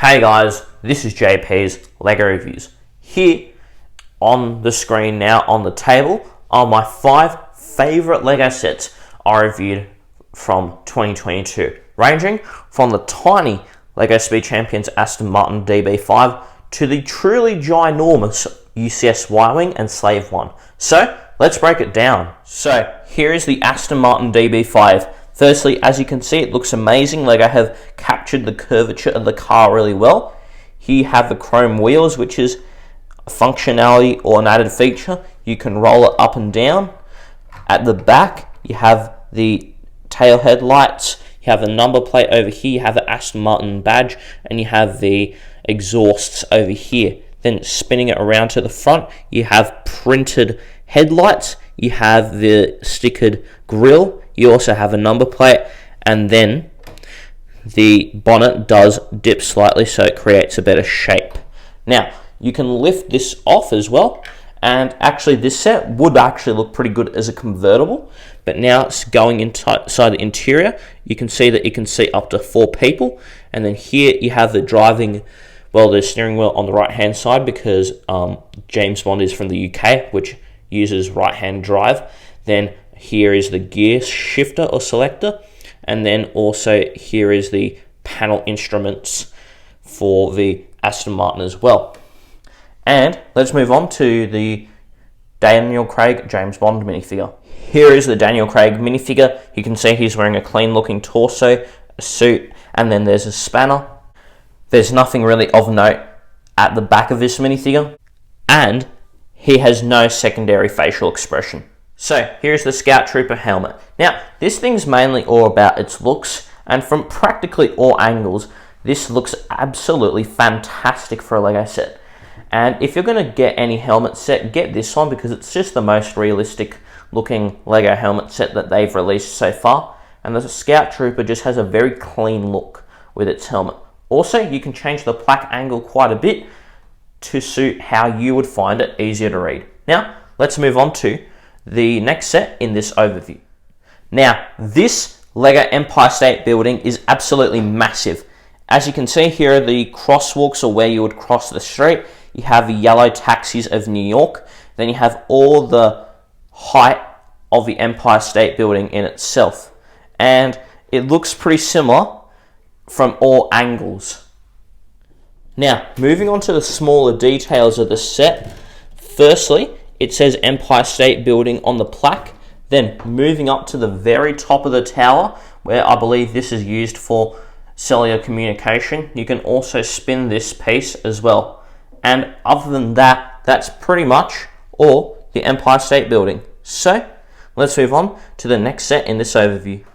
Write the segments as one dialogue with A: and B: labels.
A: Hey guys, this is JP's LEGO Reviews. Here on the screen now on the table are my 5 favourite LEGO sets I reviewed from 2022, ranging from the tiny LEGO Speed Champions Aston Martin DB5 to the truly ginormous UCS Y-Wing and Slave One. So let's break it down. So here is the Aston Martin DB5. Firstly, as you can see, it looks amazing. LEGO have captured the curvature of the car really well. Here you have the chrome wheels, which is a functionality or an added feature. You can roll it up and down. At the back, you have the tail headlights. You have a number plate over here. You have the Aston Martin badge, and you have the exhausts over here. Then spinning it around to the front, you have printed headlights. You have the stickered grille. You also have a number plate, and then the bonnet does dip slightly so it creates a better shape. Now, you can lift this off as well, and actually this set would actually look pretty good as a convertible, but now it's going inside the interior. You can see that you can seat up to 4 people, and then here you have the the steering wheel on the right hand side because James Bond is from the UK, which uses right hand drive. Then here is the gear shifter or selector, and then also here is the panel instruments for the Aston Martin as well. And let's move on to the Daniel Craig James Bond minifigure. Here is the Daniel Craig minifigure. You can see he's wearing a clean looking torso, a suit, and then there's a spanner. There's nothing really of note at the back of this minifigure, and he has no secondary facial expression. So here's the Scout Trooper helmet. Now, this thing's mainly all about its looks, and from practically all angles, this looks absolutely fantastic for a LEGO set. And if you're going to get any helmet set, get this one because it's just the most realistic looking LEGO helmet set that they've released so far. And the Scout Trooper just has a very clean look with its helmet. Also, you can change the plaque angle quite a bit to suit how you would find it easier to read. Now, let's move on to the next set in this overview. Now, this LEGO Empire State Building is absolutely massive. As you can see, here are the crosswalks, or where you would cross the street. You have the yellow taxis of New York. Then you have all the height of the Empire State Building in itself. And it looks pretty similar from all angles. Now, moving on to the smaller details of the set. Firstly, it says Empire State Building on the plaque. Then moving up to the very top of the tower, where I believe this is used for cellular communication, you can also spin this piece as well. And other than that, that's pretty much all the Empire State Building. So, let's move on to the next set in this overview.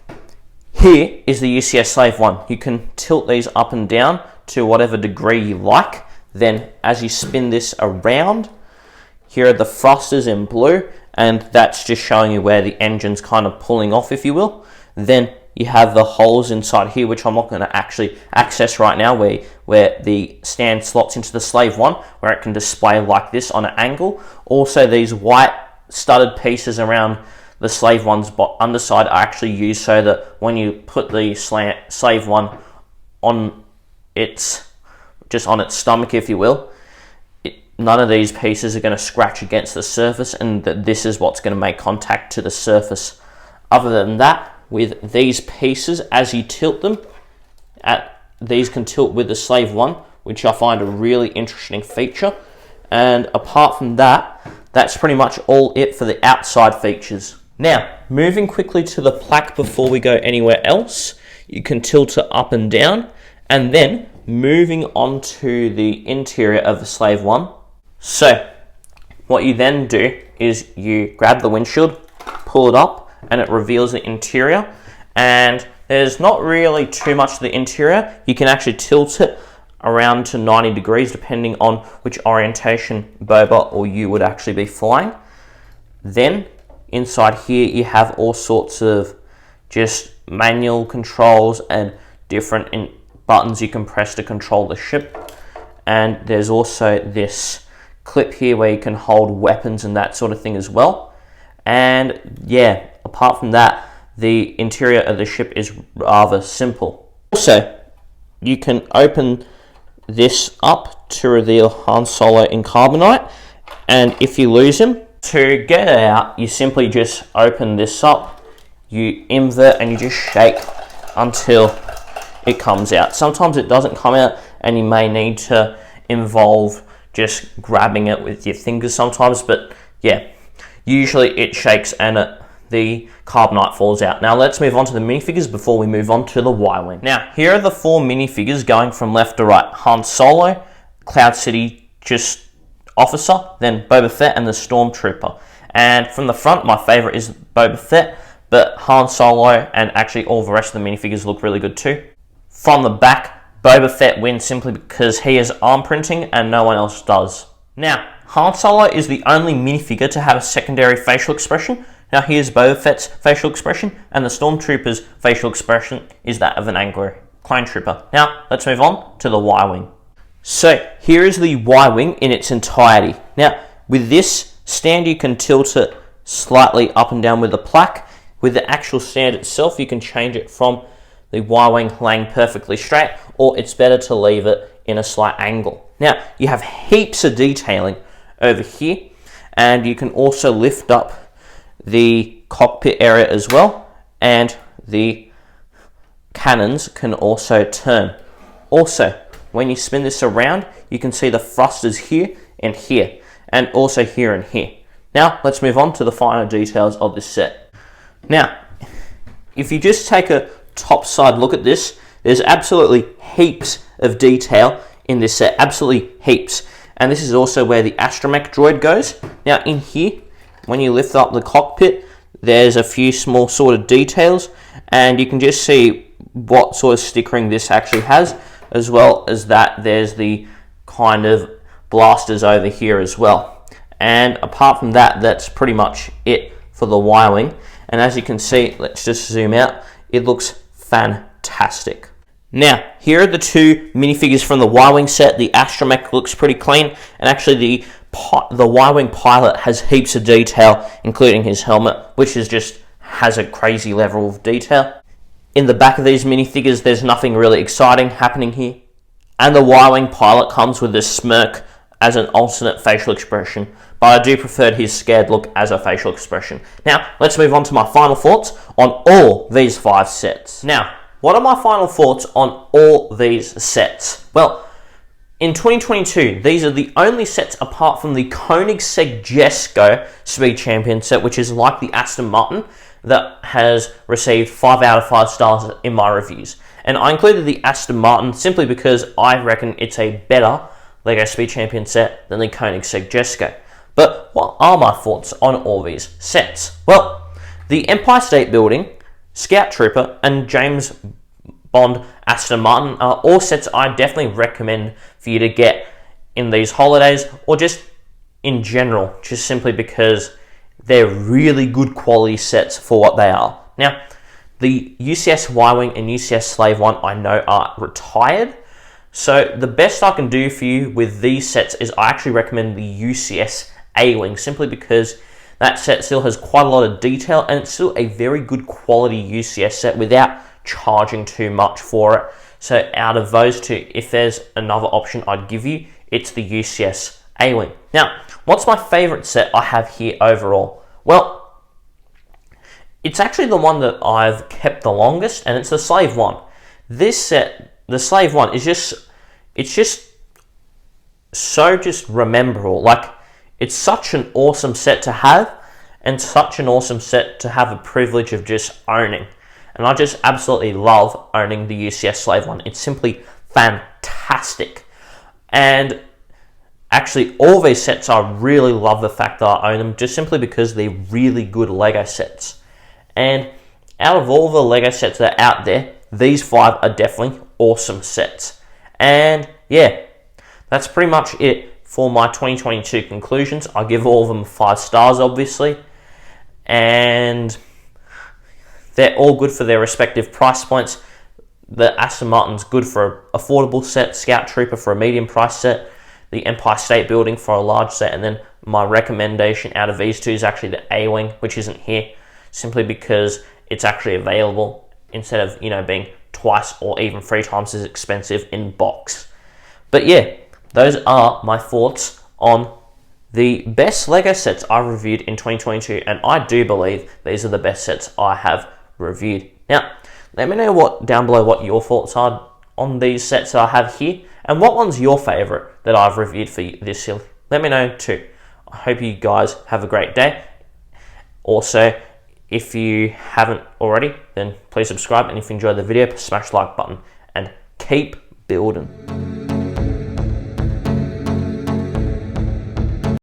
A: Here is the UCS Slave One. You can tilt these up and down to whatever degree you like. Then, as you spin this around, here are the thrusters in blue, and that's just showing you where the engine's kind of pulling off, if you will. Then you have the holes inside here, which I'm not going to actually access right now, where the stand slots into the Slave One, where it can display like this on an angle. Also, these white studded pieces around the Slave One's underside are actually used so that when you put the Slave One on its stomach, if you will, none of these pieces are going to scratch against the surface, and that this is what's going to make contact to the surface. Other than that, with these pieces, as you tilt them, these can tilt with the Slave One, which I find a really interesting feature. And apart from that, that's pretty much all it for the outside features. Now, moving quickly to the plaque before we go anywhere else, you can tilt it up and down, and then moving on to the interior of the Slave One. So, what you then do is you grab the windshield, pull it up, and it reveals the interior. And there's not really too much to the interior. You can actually tilt it around to 90 degrees depending on which orientation Boba or you would actually be flying. Then, inside here you have all sorts of just manual controls and different buttons you can press to control the ship. And there's also this clip here where you can hold weapons and that sort of thing as well. And yeah, apart from that, the interior of the ship is rather simple. Also, you can open this up to reveal Han Solo in Carbonite, and if you lose him, to get it out, you simply just open this up, you invert, and you just shake until it comes out. Sometimes it doesn't come out, and you may need to involve just grabbing it with your fingers sometimes, but yeah, usually it shakes and the Carbonite falls out. Now let's move on to the minifigures before we move on to the Y-Wing. Now, here are the 4 minifigures going from left to right. Han Solo, Cloud City just officer, then Boba Fett and the Stormtrooper. And from the front, my favorite is Boba Fett, but Han Solo and actually all the rest of the minifigures look really good too. From the back, Boba Fett wins simply because he has arm printing and no one else does. Now, Han Solo is the only minifigure to have a secondary facial expression. Now here's Boba Fett's facial expression, and the Stormtrooper's facial expression is that of an angry clone trooper. Now, let's move on to the Y-Wing. So, here is the Y-Wing in its entirety. Now, with this stand, you can tilt it slightly up and down with the plaque. With the actual stand itself, you can change it from the Y-Wing laying perfectly straight, or it's better to leave it in a slight angle. Now, you have heaps of detailing over here, and you can also lift up the cockpit area as well, and the cannons can also turn. Also, when you spin this around, you can see the thrusters here, and also here and here. Now, let's move on to the finer details of this set. Now, if you just take a top side look at this, there's absolutely heaps of detail in this set, absolutely heaps. And this is also where the astromech droid goes. Now, in here, when you lift up the cockpit, there's a few small sort of details, and you can just see what sort of stickering this actually has, as well as that there's the kind of blasters over here as well. And apart from that, that's pretty much it for the Y-Wing. And as you can see, let's just zoom out, it looks fantastic. Now, here are the 2 minifigures from the Y-Wing set. The astromech looks pretty clean, and actually the Y-Wing pilot has heaps of detail, including his helmet, which has a crazy level of detail. In the back of these minifigures, there's nothing really exciting happening here. And the Y-Wing pilot comes with a smirk as an alternate facial expression, but I do prefer his scared look as a facial expression. Now, let's move on to my final thoughts on all these 5 sets. Now, what are my final thoughts on all these sets? Well, in 2022, these are the only sets apart from the Koenigsegg Jesko Speed Champion set, which is like the Aston Martin, that has received 5 out of 5 stars in my reviews. And I included the Aston Martin simply because I reckon it's a better LEGO Speed Champion set than the Koenigsegg Jesko. But what are my thoughts on all these sets? Well, the Empire State Building, Scout Trooper, and James Bond Aston Martin are all sets I definitely recommend for you to get in these holidays, or just in general, just simply because they're really good quality sets for what they are. Now, the UCS Y-Wing and UCS Slave One I know are retired, so the best I can do for you with these sets is I actually recommend the UCS A-Wing, simply because that set still has quite a lot of detail, and it's still a very good quality UCS set without charging too much for it. So out of those 2, if there's another option I'd give you, it's the UCS A-Wing. Now, what's my favorite set I have here overall? Well, it's actually the one that I've kept the longest, and it's the Slave One. This set, the Slave One, is just so rememberable. Like, it's such an awesome set to have, and such an awesome set to have the privilege of just owning. And I just absolutely love owning the UCS Slave One. It's simply fantastic. And actually, all these sets, I really love the fact that I own them, just simply because they're really good LEGO sets. And out of all the LEGO sets that are out there, these 5 are definitely awesome sets. And yeah, that's pretty much it for my 2022 conclusions. I give all of them 5 stars, obviously. And they're all good for their respective price points. The Aston Martin's good for an affordable set, Scout Trooper for a medium price set, the Empire State Building for a large set, and then my recommendation out of these 2 is actually the A-Wing, which isn't here, simply because it's actually available instead of, being twice or even 3 times as expensive in box. But yeah, those are my thoughts on the best LEGO sets I reviewed in 2022, and I do believe these are the best sets I have reviewed. Now, let me know down below what your thoughts are on these sets that I have here, and what one's your favourite that I've reviewed for this year. Let me know too. I hope you guys have a great day. Also, if you haven't already, then please subscribe, and if you enjoyed the video, smash the like button, and keep building.